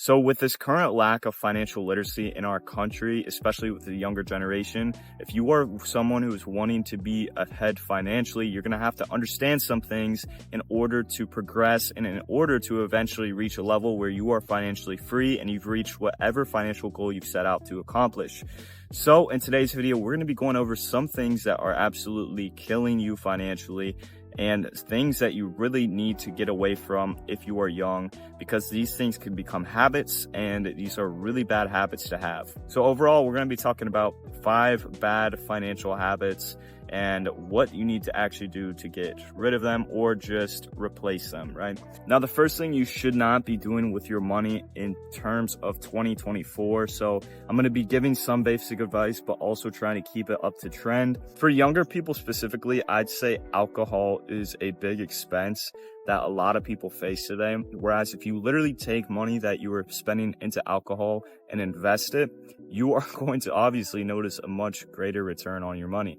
So with this current lack of financial literacy in our country, especially with the younger generation, if you are someone who is wanting to be ahead financially, you're going to have to understand some things in order to progress and in order to eventually reach a level where you are financially free and you've reached whatever financial goal you've set out to accomplish. So in today's video, we're going to be going over some things that are absolutely killing you financially and things that you really need to get away from if you are young, because these things can become habits and these are really bad habits to have. So overall, we're going to be talking about 5 bad financial habits and what you need to actually do to get rid of them or just replace them, right? Now, the first thing you should not be doing with your money in terms of 2024. So I'm going to be giving some basic advice, but also trying to keep it up to trend. For younger people specifically, I'd say alcohol is a big expense that a lot of people face today. Whereas if you literally take money that you were spending into alcohol and invest it, you are going to obviously notice a much greater return on your money.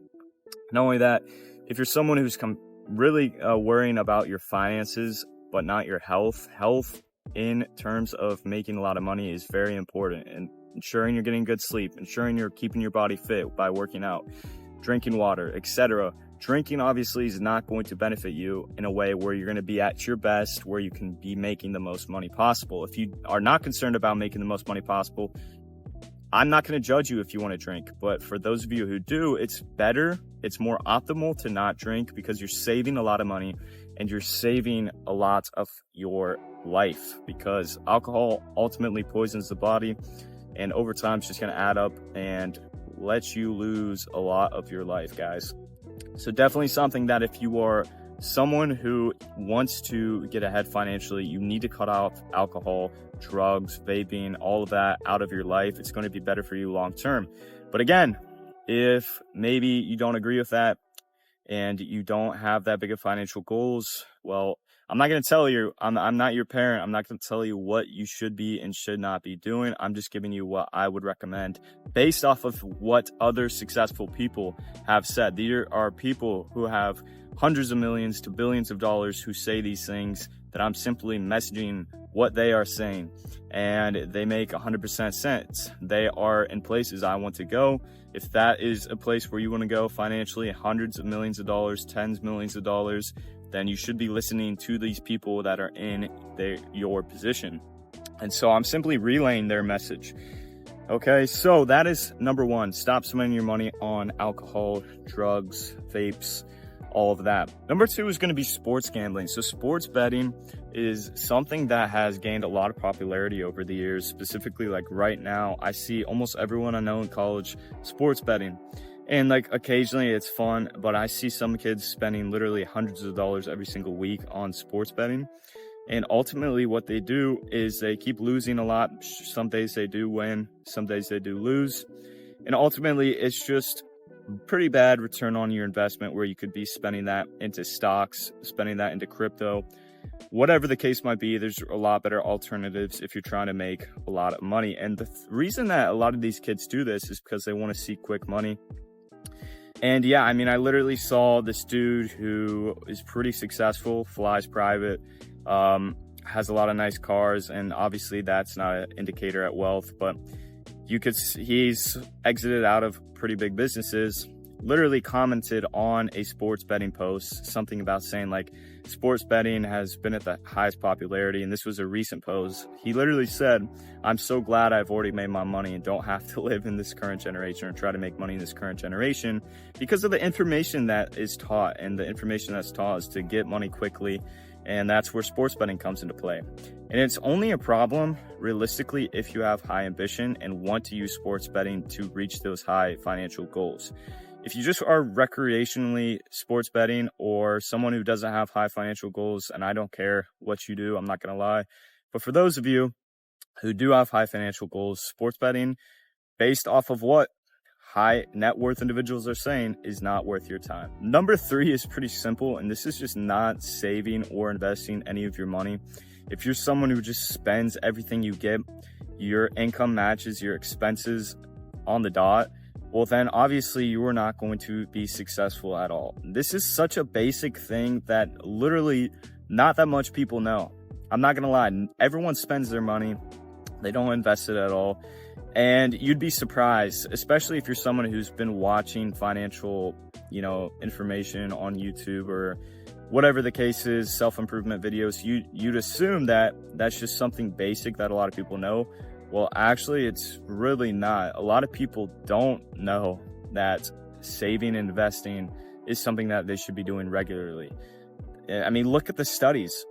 Not only that, if you're someone who's really worrying about your finances, but not your health in terms of making a lot of money is very important, and ensuring you're getting good sleep, ensuring you're keeping your body fit by working out, drinking water, etc. Drinking obviously is not going to benefit you in a way where you're going to be at your best, where you can be making the most money possible. If you are not concerned about making the most money possible, I'm not going to judge you if you want to drink, but for those of you who do, it's more optimal to not drink, because you're saving a lot of money and you're saving a lot of your life, because alcohol ultimately poisons the body and over time it's just going to add up and let you lose a lot of your life, guys. So definitely something that if you are someone who wants to get ahead financially, you need to cut off alcohol, drugs, vaping, all of that out of your life. It's going to be better for you long term. But again, if maybe you don't agree with that and you don't have that big of financial goals, well, I'm not going to tell you, I'm not your parent. I'm not going to tell you what you should be and should not be doing. I'm just giving you what I would recommend based off of what other successful people have said. These are people who have hundreds of millions to billions of dollars who say these things that I'm simply messaging what they are saying, and they make 100% sense. They are in places I want to go. If that is a place where you want to go financially, hundreds of millions of dollars, tens of millions of dollars, then you should be listening to these people that are in your position. And so I'm simply relaying their message. Okay, so that is number 1. Stop spending your money on alcohol, drugs, vapes, all of that. Number 2 is going to be sports gambling. So sports betting is something that has gained a lot of popularity over the years. Specifically, like right now, I see almost everyone I know in college sports betting. And like occasionally it's fun, but I see some kids spending literally hundreds of dollars every single week on sports betting. And ultimately what they do is they keep losing a lot. Some days they do win, some days they do lose. And ultimately it's just pretty bad return on your investment, where you could be spending that into stocks, spending that into crypto, whatever the case might be. There's a lot better alternatives if you're trying to make a lot of money. And the reason that a lot of these kids do this is because they want to see quick money. And yeah, I mean, I literally saw this dude who is pretty successful, flies private, has a lot of nice cars, and obviously that's not an indicator at wealth, but he's exited out of pretty big businesses, literally commented on a sports betting post, something about saying like sports betting has been at the highest popularity. And this was a recent post. He literally said, "I'm so glad I've already made my money and don't have to live in this current generation or try to make money in this current generation because of the information that is taught." And the information that's taught is to get money quickly. And that's where sports betting comes into play. And it's only a problem realistically if you have high ambition and want to use sports betting to reach those high financial goals. If you just are recreationally sports betting, or someone who doesn't have high financial goals, and I don't care what you do, I'm not going to lie, but for those of you who do have high financial goals, sports betting based off of what high net worth individuals are saying is not worth your time. Number 3 is pretty simple, and this is just not saving or investing any of your money. If you're someone who just spends everything you get, your income matches your expenses on the dot, well then obviously you are not going to be successful at all. This is such a basic thing that literally not that much people know. I'm not gonna lie, everyone spends their money They don't invest it at all. And you'd be surprised, especially if you're someone who's been watching financial, information on YouTube or whatever the case is, self-improvement videos. You'd assume that that's just something basic that a lot of people know. Well, actually, it's really not. A lot of people don't know that saving and investing is something that they should be doing regularly. I mean, look at the studies.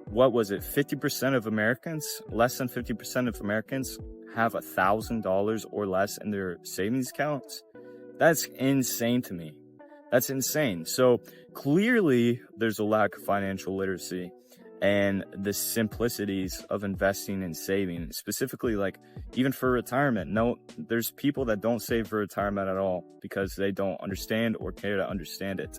What was it? 50% of Americans, less than 50% of Americans have $1,000 or less in their savings accounts. That's insane to me. That's insane. So clearly there's a lack of financial literacy and the simplicities of investing and saving, specifically like even for retirement. No, there's people that don't save for retirement at all because they don't understand or care to understand it.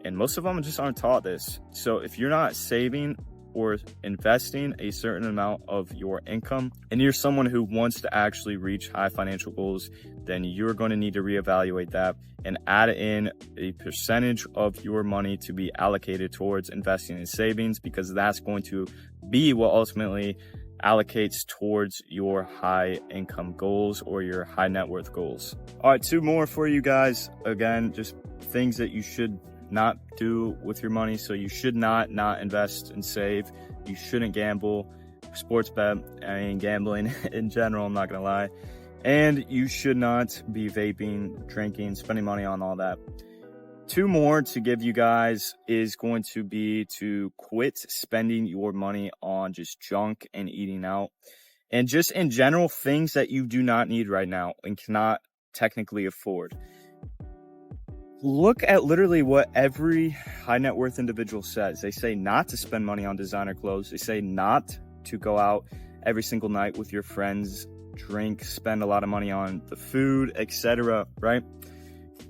And most of them just aren't taught this. So if you're not saving or investing a certain amount of your income and you're someone who wants to actually reach high financial goals, then you're going to need to reevaluate that and add in a percentage of your money to be allocated towards investing in savings, because that's going to be what ultimately allocates towards your high income goals or your high net worth goals. All right, 2 more for you guys. Again, just things that you should not do with your money. So you should not invest and save. You shouldn't gamble, sports bet, gambling in general, I'm not gonna lie. And you should not be vaping, drinking, spending money on all that. 2 more to give you guys is going to be to quit spending your money on just junk and eating out. And just in general, things that you do not need right now and cannot technically afford. Look at literally what every high net worth individual says. They say not to spend money on designer clothes. They say not to go out every single night with your friends, drink, spend a lot of money on the food, etc. Right?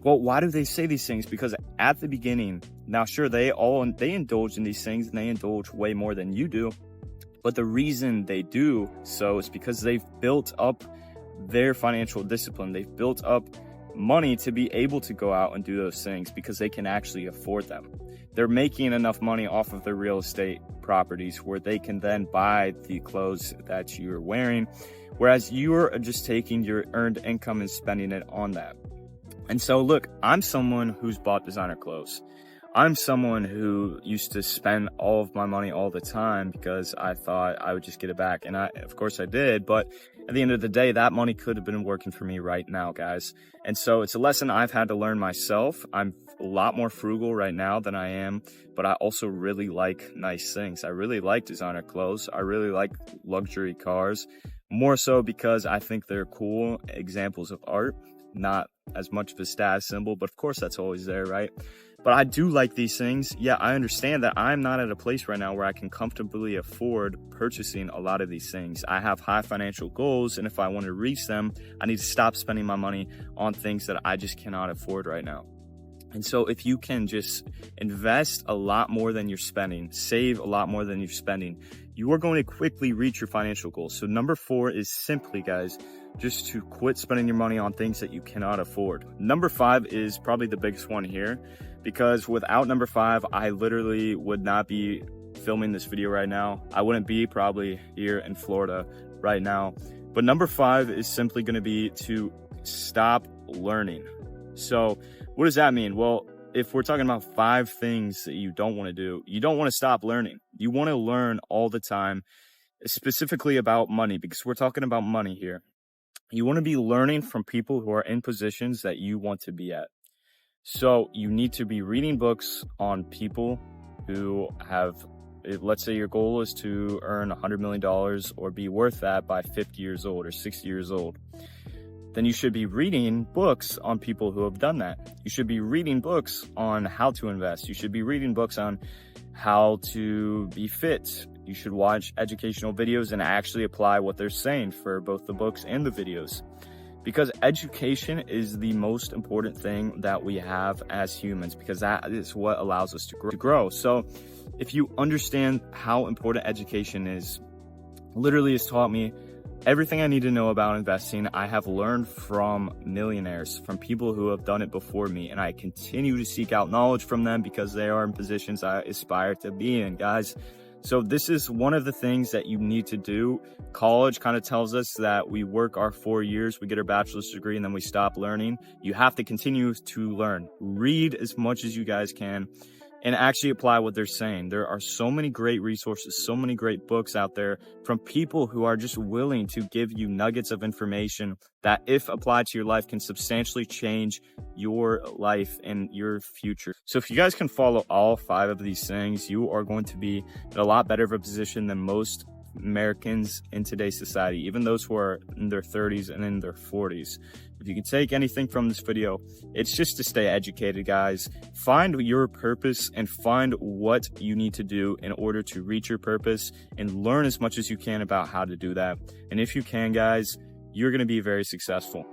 Well, why do they say these things? Because at the beginning, now sure, they indulge in these things and they indulge way more than you do. But the reason they do so is because they've built up their financial discipline. They've built up money to be able to go out and do those things because they can actually afford them. They're making enough money off of their real estate properties where they can then buy the clothes that you're wearing, whereas you're just taking your earned income and spending it on that. And so look, I'm someone who's bought designer clothes. I'm someone who used to spend all of my money all the time because I thought I would just get it back. And of course I did, but at the end of the day, that money could have been working for me right now, guys. And so it's a lesson I've had to learn myself. I'm a lot more frugal right now than I am, but I also really like nice things. I really like designer clothes. I really like luxury cars, more so because I think they're cool examples of art, not as much of a status symbol, but of course that's always there, right? But I do like these things. Yeah, I understand that I'm not at a place right now where I can comfortably afford purchasing a lot of these things. I have high financial goals, and if I want to reach them, I need to stop spending my money on things that I just cannot afford right now. And so if you can just invest a lot more than you're spending, save a lot more than you're spending, you are going to quickly reach your financial goals. So number 4 is simply, guys, just to quit spending your money on things that you cannot afford. Number 5 is probably the biggest one here, because without number 5, I literally would not be filming this video right now. I wouldn't be probably here in Florida right now. But number 5 is simply going to be to stop learning. So what does that mean? Well, if we're talking about 5 things that you don't want to do, you don't want to stop learning. You want to learn all the time, specifically about money, because we're talking about money here. You want to be learning from people who are in positions that you want to be at. So you need to be reading books on people who have, let's say your goal is to earn $100 million or be worth that by 50 years old or 60 years old. Then you should be reading books on people who have done that. You should be reading books on how to invest. You should be reading books on how to be fit. You should watch educational videos and actually apply what they're saying for both the books and the videos. Because education is the most important thing that we have as humans, because that is what allows us to grow. So if you understand how important education is, literally it's taught me everything I need to know about investing. I have learned from millionaires, from people who have done it before me, and I continue to seek out knowledge from them because they are in positions I aspire to be in, guys. So this is one of the things that you need to do. College kind of tells us that we work our 4 years, we get our bachelor's degree, and then we stop learning. You have to continue to learn. Read as much as you guys can and actually apply what they're saying. There are so many great resources, so many great books out there from people who are just willing to give you nuggets of information that, if applied to your life, can substantially change your life and your future. So if you guys can follow all 5 of these things, you are going to be in a lot better of a position than most Americans in today's society, even those who are in their 30s and in their 40s. If you can take anything from this video, it's just to stay educated, guys. Find your purpose and find what you need to do in order to reach your purpose, and learn as much as you can about how to do that. And if you can, guys, you're going to be very successful.